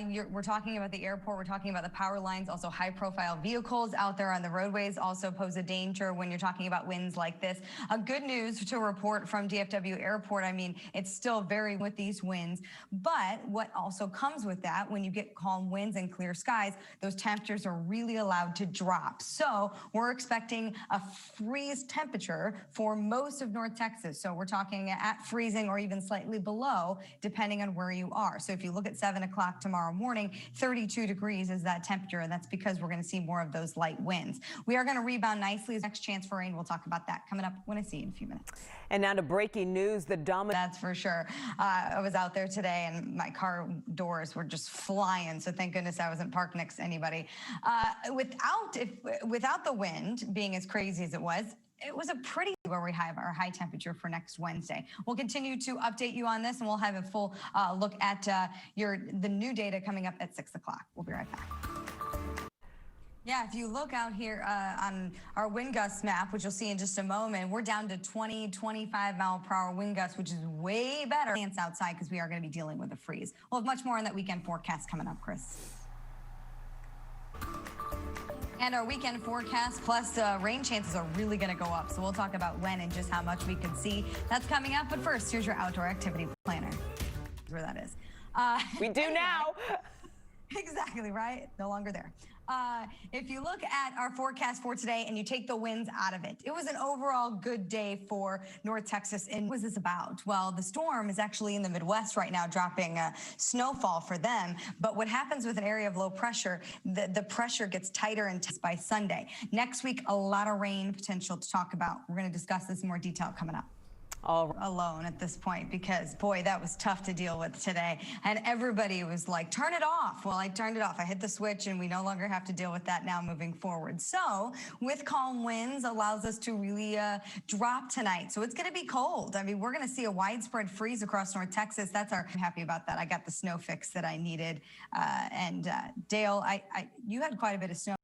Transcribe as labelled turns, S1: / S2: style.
S1: we're talking about the airport, we're talking about the power lines, also high-profile vehicles out there on the roadways also pose a danger when you're talking about winds like this. Good news to report from DFW Airport. I mean, it's still very with these winds, but what also comes with that, when you get calm winds and clear skies, those temperatures are really allowed to drop. So we're expecting a freeze temperature for most of North Texas. So we're talking at freezing or even slightly below, depending on where you are. So if you look at 7 o'clock tomorrow morning, 32 degrees is that temperature, and that's because we're going to see more of those light winds. We are going to rebound nicely. Next chance for rain, we'll talk about that coming up when I see you in a few minutes.
S2: And now to breaking news, the dominant.
S1: That's for sure. I was out there today and my car doors were just flying, so thank goodness I wasn't parked next to anybody. Without the wind being as crazy as it was a pretty where we have our high temperature for next Wednesday. We'll continue to update you on this, and we'll have a full look at the new data coming up at 6 o'clock. We'll be right back. Yeah, if you look out here on our wind gust map, which you'll see in just a moment, we're down to 20, 25 mile per hour wind gusts, which is way better than outside because we are going to be dealing with a freeze. We'll have much more on that weekend forecast coming up, Chris. And our weekend forecast plus rain chances are really going to go up. So we'll talk about when and just how much we could see. That's coming up. But first, here's your outdoor activity planner. Where that is.
S2: We do now.
S1: Exactly, right? No longer there. If you look at our forecast for today and you take the winds out of it, it was an overall good day for North Texas. And what was this about? Well, the storm is actually in the Midwest right now, dropping snowfall for them. But what happens with an area of low pressure, the pressure gets tighter and by Sunday. Next week, a lot of rain potential to talk about. We're going to discuss this in more detail coming up. All alone at this point because, boy, that was tough to deal with today. And everybody was like, turn it off. Well, I turned it off. I hit the switch, and we no longer have to deal with that now moving forward. So with calm winds allows us to really drop tonight. So it's going to be cold. I mean, we're going to see a widespread freeze across North Texas. I'm happy about that. I got the snow fix that I needed. Dale, you had quite a bit of snow.